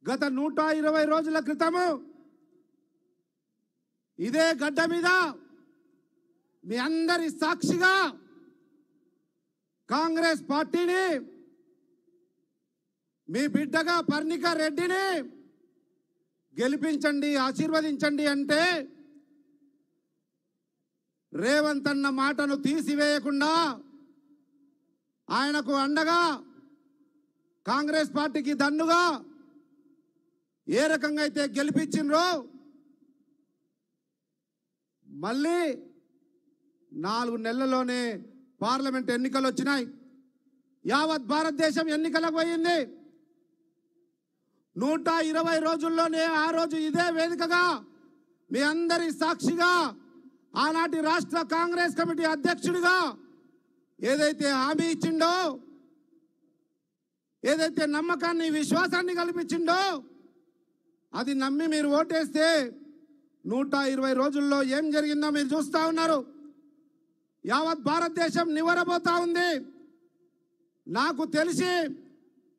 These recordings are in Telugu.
గత 120 రోజుల క్రితము ఇదే గడ్డ మీద మీ అందరి సాక్షిగా కాంగ్రెస్ పార్టీని మీ బిడ్డగా పర్ణిక రెడ్డిని గెలిపించండి, ఆశీర్వదించండి అంటే రేవంత్ అన్న మాటను తీసివేయకుండా ఆయనకు అండగా కాంగ్రెస్ పార్టీకి దన్నుగా ఏ రకంగా అయితే గెలిపించిండ్రో మళ్ళీ 4 నెలల్లోనే పార్లమెంట్ ఎన్నికలు వచ్చినాయి. యావత్ భారతదేశం ఎన్నికలకు పోయింది. 120 రోజుల్లోనే ఆ రోజు ఇదే వేదికగా మీ అందరి సాక్షిగా ఆనాటి రాష్ట్ర కాంగ్రెస్ కమిటీ అధ్యక్షుడిగా ఏదైతే హామీ ఇచ్చిండో, ఏదైతే నమ్మకాన్ని విశ్వాసాన్ని కల్పించిండో అది నమ్మి మీరు ఓటేస్తే 120 రోజుల్లో ఏం జరిగిందో మీరు చూస్తూ ఉన్నారు. యావత్ భారతదేశం నివరబోతా ఉంది. నాకు తెలిసి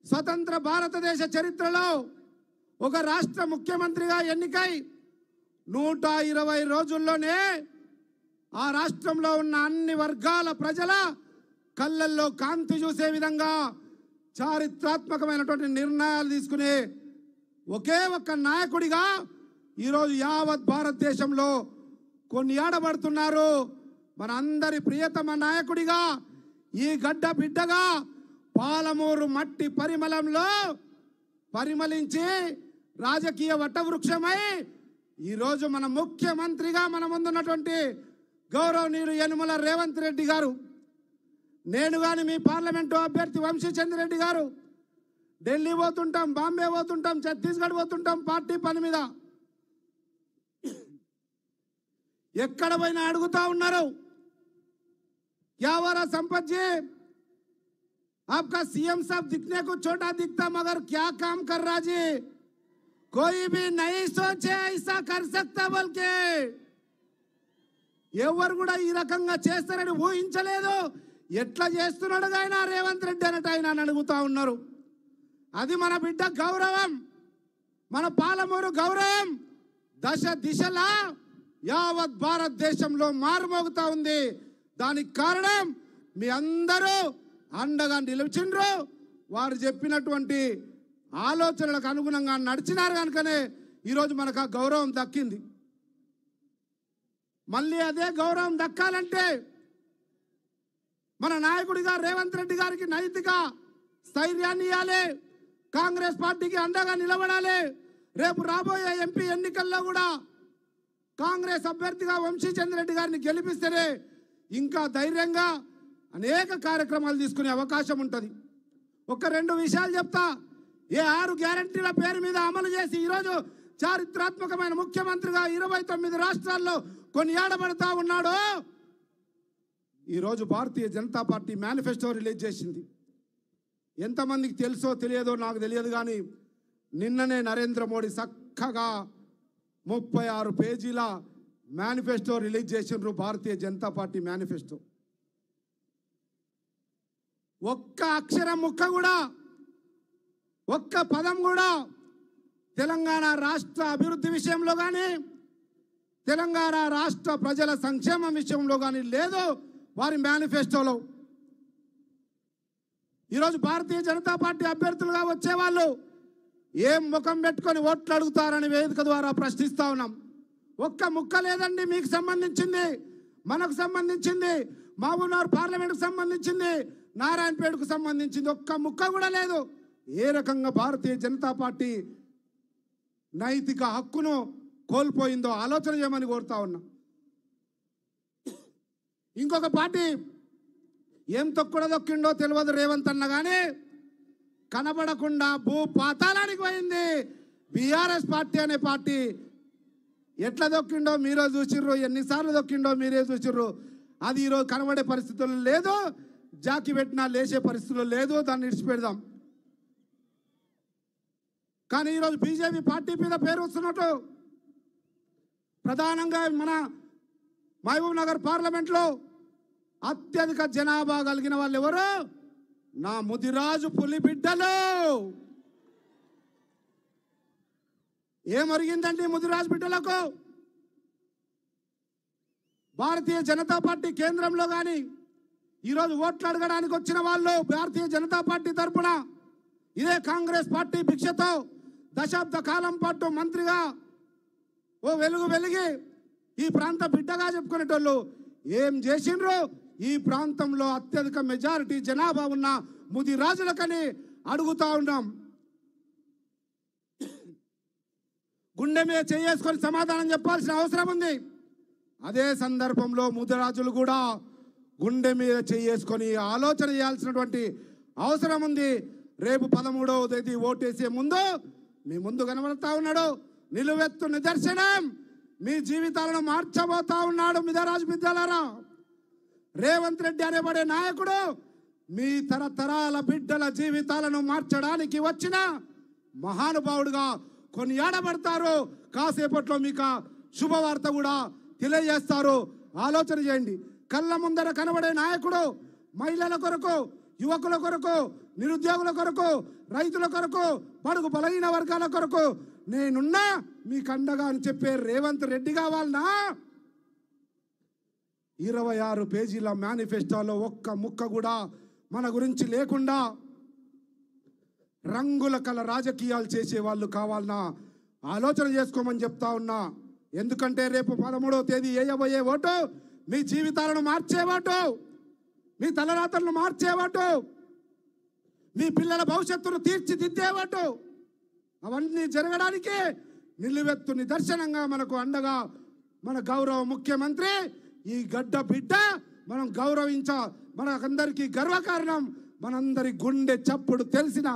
స్వతంత్ర భారతదేశ చరిత్రలో ఒక రాష్ట్ర ముఖ్యమంత్రిగా ఎన్నికై 120 రోజుల్లోనే ఆ రాష్ట్రంలో ఉన్న అన్ని వర్గాల ప్రజల కళ్ళల్లో కాంతి చూసే విధంగా చారిత్రాత్మకమైనటువంటి నిర్ణయాలు తీసుకునే ఒకే ఒక్క నాయకుడిగా ఈరోజు యావత్ భారతదేశంలో కొనియాడబడుతున్నారు. మన అందరి ప్రియతమ నాయకుడిగా ఈ గడ్డ బిడ్డగా పాలమూరు మట్టి పరిమళంలో పరిమళించి రాజకీయ వటవృక్షమై ఈరోజు మన ముఖ్యమంత్రిగా మన ముందున్నటువంటి గౌరవనీయులు యనుమల రేవంత్ రెడ్డి గారు, నేను కానీ మీ పార్లమెంటు అభ్యర్థి వంశీచంద్రెడ్డి గారు ఢిల్లీ పోతుంటాం, బాంబే పోతుంటాం, ఛత్తీస్గఢ్ పోతుంటాం పార్టీ పని మీద. ఎక్కడ పోయినా అడుగుతా ఉన్నారు, क्या हो रहा संपत जी, आपका सीएम साहब दिखने को छोटा दिखता मगर क्या काम कर रहा जी, कोई भी नहीं सोचे ऐसा कर सकता बोल के ఎవరు కూడా ఈ రకంగా చేస్తారని ఊహించలేదు. ఎట్లా చేస్తున్నాడు ఆయన రేవంత్ రెడ్డి అన్నట్టు ఆయన అడుగుతా ఉన్నారు. అది మన బిడ్డ గౌరవం, మన పాలమూరు గౌరవం దశ దిశలా యావత్ భారతదేశంలో మారుమోగుతా ఉంది. దానికి కారణం మీ అందరూ అండగా నిలిచిండ్రు. వారు చెప్పినటువంటి ఆలోచనలకు అనుగుణంగా నడిచినారు కనుకనే ఈరోజు మనకు ఆ గౌరవం దక్కింది. మళ్ళీ అదే గౌరవం దక్కాలంటే మన నాయకుడిగా రేవంత్ రెడ్డి గారికి నైతిక స్థైర్యాన్ని ఇవ్వాలి, కాంగ్రెస్ పార్టీకి అండగా నిలబడాలి. రేపు రాబోయే ఎంపీ ఎన్నికల్లో కూడా కాంగ్రెస్ అభ్యర్థిగా వంశీచంద్రెడ్డి గారిని గెలిపిస్తేనే ఇంకా ధైర్యంగా అనేక కార్యక్రమాలు తీసుకునే అవకాశం ఉంటుంది. ఒక 2 విషయాలు చెప్తా. ఏ 6 గ్యారంటీల పేరు మీద అమలు చేసి ఈరోజు చారిత్రాత్మకమైన ముఖ్యమంత్రిగా 29 రాష్ట్రాల్లో కొనియాడబడతా ఉన్నాడు. ఈరోజు Bharatiya Janata party manifesto release చేసింది. ఎంతమందికి తెలుసో తెలియదో నాకు తెలియదు కానీ నిన్ననే నరేంద్ర మోడీ చక్కగా 36 పేజీల మేనిఫెస్టో రిలీజ్ చేసిండ్రు. భారతీయ జనతా పార్టీ మేనిఫెస్టో ఒక్క అక్షరం ముక్క కూడా, ఒక్క పదం కూడా తెలంగాణ రాష్ట్ర అభివృద్ధి విషయంలో కానీ తెలంగాణ రాష్ట్ర ప్రజల సంక్షేమం విషయంలో కానీ లేదు వారి మేనిఫెస్టోలో. ఈరోజు భారతీయ జనతా పార్టీ అభ్యర్థులుగా వచ్చేవాళ్ళు ఏం ముఖం పెట్టుకొని ఓట్లు అడుగుతారని వేదిక ద్వారా ప్రశ్నిస్తా ఉన్నాం. ఒక్క ముక్క లేదండి మీకు సంబంధించింది, మనకు సంబంధించింది, మహబూబ్నగర్ పార్లమెంట్కు సంబంధించింది, నారాయణపేటకు సంబంధించింది, ఒక్క ముక్క కూడా లేదు. ఏ రకంగా భారతీయ జనతా పార్టీ నైతిక హక్కును కోల్పోయిందో ఆలోచన చేయమని కోరుతా ఉన్నా. ఇంకొక పార్టీ ఏం తొక్కిండో తెలియదు రేవంత్ అన్న కానీ కనబడకుండా భూ పాతాళానికి పోయింది బీఆర్ఎస్ పార్టీ అనే పార్టీ. ఎట్లా దొక్కిండో మీరే చూసిర్రు, ఎన్నిసార్లు దొక్కిండో మీరే చూసిర్రు. అది ఈరోజు కనబడే పరిస్థితుల్లో లేదు, జాకి పెట్టినా లేచే పరిస్థితుల్లో లేదు. దాన్ని విడిచిపెడదాం. కానీ ఈరోజు బీజేపీ పార్టీ మీద పేరు వస్తున్నట్టు ప్రధానంగా మన మహబూబ్ నగర్ పార్లమెంట్లో అత్యధిక జనాభా కలిగిన వాళ్ళు ఎవరు? నా ముదిరాజు పులి బిడ్డలు. ఏమొరిగిందండి ముదిరాజు బిడ్డలకు? భారతీయ జనతా పార్టీ కేంద్రంలో కానీ ఈరోజు ఓట్లు అడగడానికి వచ్చిన వాళ్ళు భారతీయ జనతా పార్టీ తరఫున ఇదే కాంగ్రెస్ పార్టీ భిక్షతో దశాబ్ద కాలం పాటు మంత్రిగా ఓ వెలుగు వెలిగి ఈ ప్రాంత బిడ్డగా చెప్పుకునేటోళ్ళు ఏం చేసిండ్రు? ఈ ప్రాంతంలో అత్యధిక మెజారిటీ జనాభా ఉన్న ముదిరాజులకని అడుగుతా ఉన్నాం. గుండె మీద చేసుకొని సమాధానం చెప్పాల్సిన అవసరం ఉంది. అదే సందర్భంలో ముదిరాజులు కూడా గుండె మీద చేసుకొని ఆలోచన చేయాల్సినటువంటి అవసరం ఉంది. రేపు 13వ తేదీ ఓటేసే ముందు మీ ముందు కనబడతా ఉన్నాడు నిలువెత్తు నిదర్శనం. మీ జీవితాలను మార్చబోతా ఉన్నాడు ముదిరాజు బిడ్డలారా. రేవంత్ రెడ్డి అనేబడే నాయకుడు మీ తరతరాల బిడ్డల జీవితాలను మార్చడానికి వచ్చిన మహానుభావుడుగా కొనియాడబడతారు. కాసేపట్లో మీకు శుభవార్త కూడా తెలియజేస్తారు. ఆలోచన చేయండి. కళ్ళ ముందర కనబడే నాయకుడు మహిళల కొరకు, యువకుల కొరకు, నిరుద్యోగుల కొరకు, రైతుల కొరకు, బడుగు బలహీన వర్గాల కొరకు నేనున్నా మీకు అండగా అని చెప్పే రేవంత్ రెడ్డి కావాలనా? 26 పేజీల మేనిఫెస్టోలో ఒక్క ముక్క కూడా మన గురించి లేకుండా రంగుల కల రాజకీయాలు చేసే వాళ్ళు కావాలన్నా? ఆలోచన చేసుకోమని చెప్తా ఉన్నా. ఎందుకంటే రేపు 13వ తేదీ వేయబోయే ఓటు మీ జీవితాలను మార్చే ఓటు, మీ తలరాతలను మార్చే ఓటు, మీ పిల్లల భవిష్యత్తును తీర్చిదిద్దే ఓటు. అవన్నీ జరగడానికి నిలువెత్తు నిదర్శనంగా మనకు అండగా మన గౌరవ ముఖ్యమంత్రి ఈ గడ్డ బిడ్డ. మనం మనకందరికీ గర్వకారణం. మనందరి గుండె చప్పుడు తెలిసిన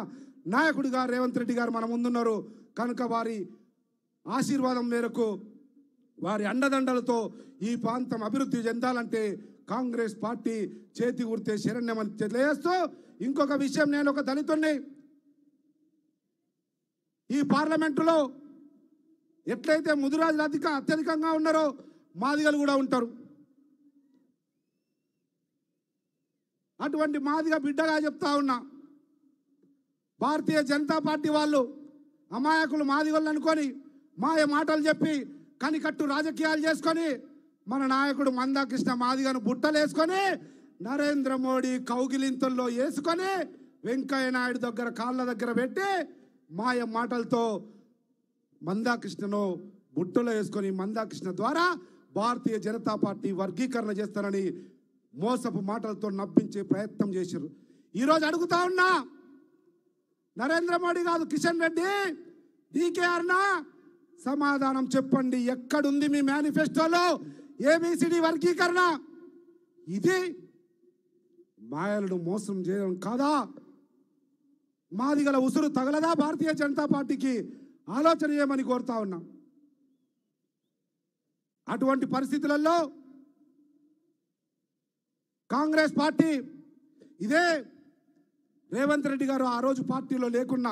నాయకుడిగా రేవంత్ రెడ్డి గారు మన ముందున్నారు. కనుక వారి ఆశీర్వాదం మేరకు, వారి అండదండలతో ఈ ప్రాంతం అభివృద్ధి చెందాలంటే కాంగ్రెస్ పార్టీ చేతి గుర్తే శరణ్యమని తెలియజేస్తూ, ఇంకొక విషయం, నేను ఒక దళితుణ్ణి. ఈ పార్లమెంటులో ఎట్లయితే ముదిరాజులు అత్యధికంగా ఉన్నారో మాదిగలు కూడా ఉంటారు. అటువంటి మాదిగ బిడ్డగా చెప్తా ఉన్నా, భారతీయ జనతా పార్టీ వాళ్ళు అమాయకులు మాదిగలు అనుకొని మాయ మాటలు చెప్పి కనికట్టు రాజకీయాలు చేసుకొని మన నాయకుడు మందాకృష్ణ మాదిగను బుట్టలేసుకొని నరేంద్ర మోడీ కౌగిలింతల్లో వేసుకొని వెంకయ్య నాయుడు దగ్గర కాళ్ళ దగ్గర పెట్టి మాయ మాటలతో మందాకృష్ణను బుట్టలో వేసుకొని మందాకృష్ణ ద్వారా భారతీయ జనతా పార్టీ వర్గీకరణ చేస్తారని మోసపు మాటలతో నవ్వించే ప్రయత్నం చేశారు. ఈరోజు అడుగుతా ఉన్నా, నరేంద్ర మోడీ కాదు, కిషన్ రెడ్డి, డీకేఆర్నా సమాధానం చెప్పండి. ఎక్కడుంది మీ మేనిఫెస్టోలో ఏబిసిడి వర్గీకరణ? ఇది మాయలను మోసం చేయడం కాదా? మాదిగల ఉసురు తగలదా భారతీయ జనతా పార్టీకి? ఆలోచన చేయమని కోరుతా ఉన్నా. అటువంటి పరిస్థితులలో కాంగ్రెస్ పార్టీ, ఇదే రేవంత్ రెడ్డి గారు ఆ రోజు పార్టీలో లేకున్నా,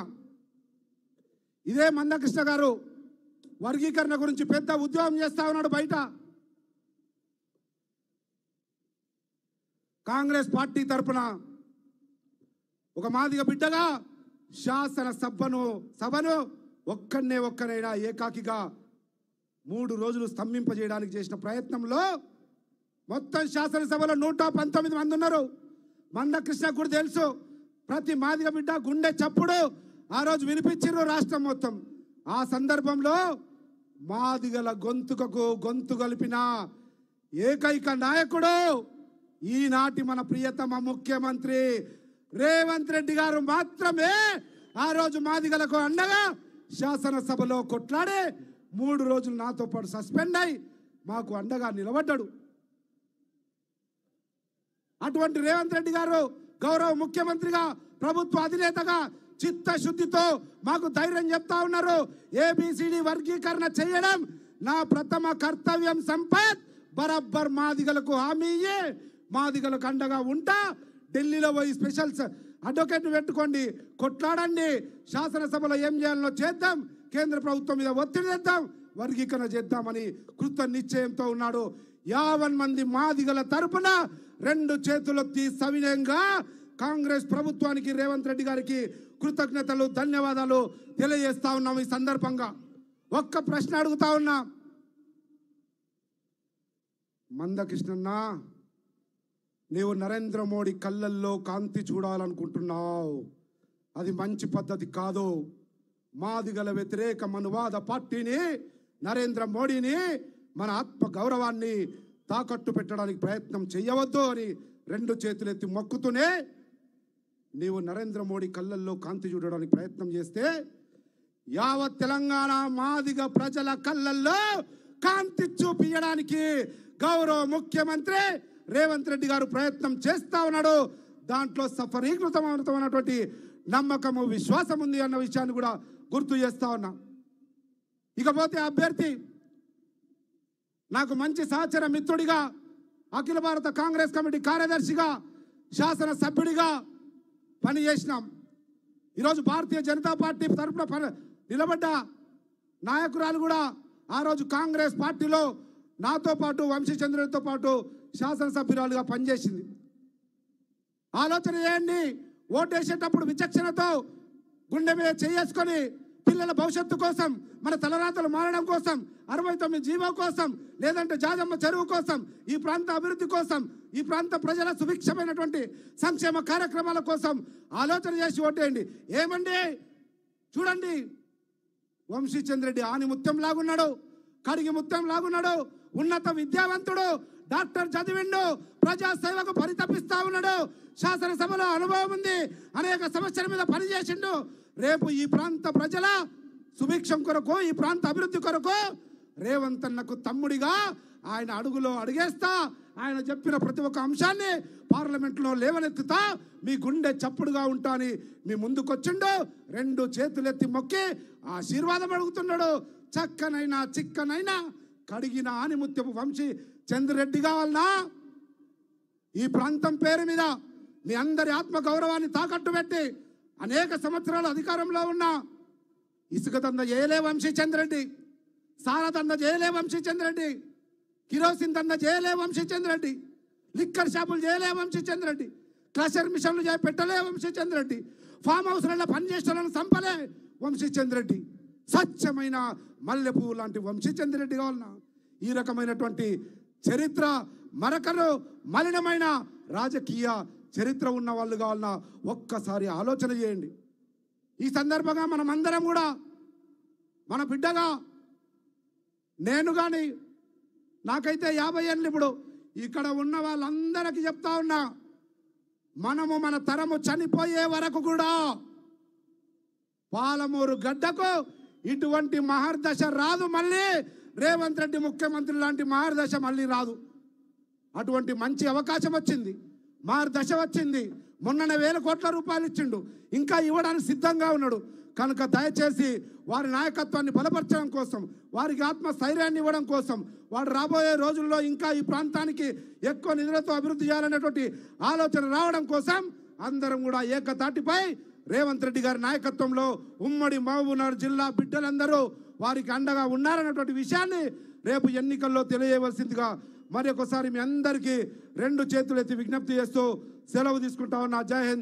ఇదే మందకృష్ణ గారు వర్గీకరణ గురించి పెద్ద ఉద్యమం చేస్తా ఉన్నాడు బయట. కాంగ్రెస్ పార్టీ తరఫున ఒక మాదిగ బిడ్డగా శాసన సభను ఒక్కనైనా ఏకాకిగా 3 రోజులు స్తంభింపజేయడానికి చేసిన ప్రయత్నంలో మొత్తం శాసనసభలో 119 మంది ఉన్నారు. మందకృష్ణ కూడా తెలుసు, ప్రతి మాదిగ బిడ్డ గుండె చప్పుడు ఆ రోజు వినిపించారు రాష్ట్రం మొత్తం. ఆ సందర్భంలో మాదిగల గొంతుకకు గొంతు కలిపిన ఏకైక నాయకుడు ఈనాటి మన ప్రియతమ ముఖ్యమంత్రి రేవంత్ రెడ్డి గారు మాత్రమే. ఆ రోజు మాదిగలకు అండగా శాసనసభలో కొట్లాడే 3 రోజులు నాతో పాటు సస్పెండ్ అయి మాకు అండగా నిలబడ్డాడు. అటువంటి రేవంత్ రెడ్డి గారు గౌరవ ముఖ్యమంత్రిగా, ప్రభుత్వ అధినేతగా చిత్తశుద్ధితో మాకు ధైర్యం చెప్తా ఉన్నారు. ఏబిసిడి వర్గీకరణ చేయడం నా ప్రథమ కర్తవ్యం. సంపత్ బరబ్బర్ మాదిగలకు హామీ ఇయ్యి, మాదిగలకు అండగా ఉంటా. ఢిల్లీలో పోయి స్పెషల్ అడ్వకేట్ పెట్టుకోండి, కొట్లాడండి. శాసనసభలో ఏం చేయాలో చేద్దాం, కేంద్ర ప్రభుత్వం మీద ఒత్తిడి తెద్దాం, వర్గీకరణ చేద్దామని కృత నిశ్చయంతో ఉన్నాడు. 50 మంది మాదిగల తరపున 2 చేతులెత్తి సవినయంగా కాంగ్రెస్ ప్రభుత్వానికి, రేవంత్ రెడ్డి గారికి కృతజ్ఞతలు, ధన్యవాదాలు తెలియజేస్తా ఉన్నాం. ఈ సందర్భంగా ఒక్క ప్రశ్న అడుగుతా ఉన్నా, మందకృష్ణన్న, నీవు నరేంద్ర మోడీ కళ్ళల్లో కాంతి చూడాలనుకుంటున్నావు. అది మంచి పద్ధతి కాదు. మాదిగల వ్యతిరేక మనువాద పార్టీని, నరేంద్ర మోడీని, మన ఆత్మ గౌరవాన్ని తాకట్టు పెట్టడానికి ప్రయత్నం చేయవద్దు అని రెండు చేతులెత్తి మొక్కుతూనే, నీవు నరేంద్ర మోడీ కళ్ళల్లో కాంతి చూడడానికి ప్రయత్నం చేస్తే యావత్ తెలంగాణ మాదిగ ప్రజల కళ్ళల్లో కాంతి చూపించడానికి గౌరవ ముఖ్యమంత్రి రేవంత్ రెడ్డి గారు ప్రయత్నం చేస్తా ఉన్నాడు. దాంట్లో సఫలీకృతమైనటువంటి నమ్మకము, విశ్వాసం ఉంది అన్న విషయాన్ని కూడా గుర్తు చేస్తా ఉన్నా. ఇకపోతే అభ్యర్థి నాకు మంచి సహచర మిత్రుడిగా, అఖిల భారత కాంగ్రెస్ కమిటీ కార్యదర్శిగా, శాసన సభ్యుడిగా పనిచేసినాం. ఈరోజు భారతీయ జనతా పార్టీ తరఫున నిలబడ్డ నాయకురాలు కూడా ఆ రోజు కాంగ్రెస్ పార్టీలో నాతో పాటు వంశీచంద్రుడితో పాటు శాసనసభ్యురాలుగా పనిచేసింది. ఆలోచన చేయండి, ఓటేసేటప్పుడు విచక్షణతో గుండె మీద చేసుకొని పిల్లల భవిష్యత్తు కోసం, మన తలరాతలు మారడం కోసం, 69 జీవో కోసం, లేదంటే జాజమ్మ చెరువు కోసం, ఈ ప్రాంత అభివృద్ధి కోసం, ఈ ప్రాంత ప్రజల సుభిక్షమైనటువంటి సంక్షేమ కార్యక్రమాల కోసం ఆలోచన చేసి ఓటేయండి. ఏమండి చూడండి, వంశీచంద్రెడ్డి ఆని ముత్యం లాగున్నాడు, కడిగి ముత్యం లాగున్నాడు, ఉన్నత విద్యావంతుడు, డాక్టర్ చదివిండు, ప్రజాసేవకు పరితపిస్తా ఉన్నాడు, శాసనసభలో అనుభవం ఉంది, అనేక సమస్యల మీద పనిచేసిండు. రేపు ఈ ప్రాంత ప్రజల సుభిక్షం కొరకు, ఈ ప్రాంత అభివృద్ధి కొరకు రేవంత్ అన్నకు తమ్ముడిగా ఆయన అడుగులో అడుగేస్తా, ఆయన చెప్పిన ప్రతి ఒక్క అంశాన్ని పార్లమెంట్లో లేవనెత్తుతా, మీ గుండె చప్పుడుగా ఉంటా అని మీ ముందుకొచ్చిండు. రెండు చేతులెత్తి మొక్కి ఆశీర్వాదం అడుగుతున్నాడు. చక్కనైనా చిక్కనైనా కడిగిన ఆనిముత్యపు వంశీ చంద్రెడ్డి కావాలనా? ఈ ప్రాంతం పేరు మీద మీ అందరి ఆత్మ గౌరవాన్ని తాకట్టు పెట్టి అనేక సంవత్సరాలు అధికారంలో ఉన్న ఇసుక దంద చేయలే వంశీచంద్రెడ్డి, సార దంద చేయలే వంశీచంద్రెడ్డి, కిరోసిన్ దంద చేయలే వంశీచంద్రెడ్డి, లిక్కర్ షాపులు చేయలే వంశీచంద్రెడ్డి, క్లషర్ మిషన్లు పెట్టలే వంశీచంద్రెడ్డి, ఫామ్ హౌస్లలో పనిచేసేవాళ్ళని చంపలే వంశీచంద్రెడ్డి. స్వచ్ఛమైన మల్లెపువ్వు లాంటి వంశీచంద్రెడ్డి కావాలన్నా? ఈ రకమైనటువంటి చరిత్ర, మరకలు మలినమైన రాజకీయ చరిత్ర ఉన్న వాళ్ళు కావాలన్నా? ఒక్కసారి ఆలోచన చేయండి. ఈ సందర్భంగా మనమందరం కూడా మన బిడ్డగా, నేను కానీ, నాకైతే 50 ఏళ్ళు, ఇప్పుడు ఇక్కడ ఉన్న వాళ్ళందరికీ చెప్తా ఉన్నా, మనము మన తరము చనిపోయే వరకు కూడా పాలమూరు గడ్డకు ఇటువంటి మహర్దశ రాదు. మళ్ళీ రేవంత్ రెడ్డి ముఖ్యమంత్రి లాంటి మహర్దశ మళ్ళీ రాదు. అటువంటి మంచి అవకాశం వచ్చింది, మహర్దశ వచ్చింది. మొన్ననే 1000 కోట్ల రూపాయలు ఇచ్చిండు, ఇంకా ఇవ్వడానికి సిద్ధంగా ఉన్నాడు. కనుక దయచేసి వారి నాయకత్వాన్ని బలపరచడం కోసం, వారికి ఆత్మస్థైర్యాన్ని ఇవ్వడం కోసం, వాడు రాబోయే రోజుల్లో ఇంకా ఈ ప్రాంతానికి ఎక్కువ నిధులతో అభివృద్ధి చేయాలనేటువంటి ఆలోచన రావడం కోసం అందరం కూడా ఏకతాటిపై రేవంత్ రెడ్డి గారి నాయకత్వంలో ఉమ్మడి మహబూబ్నగర్ జిల్లా బిడ్డలందరూ వారికి అండగా ఉన్నారన్నటువంటి విషయాన్ని రేపు ఎన్నికల్లో తెలియవలసిందిగా మరి ఒకసారి మీ అందరికీ రెండు చేతులు ఎత్తి విజ్ఞప్తి చేస్తూ సెలవు తీసుకుంటా ఉన్నా. జై హింద్.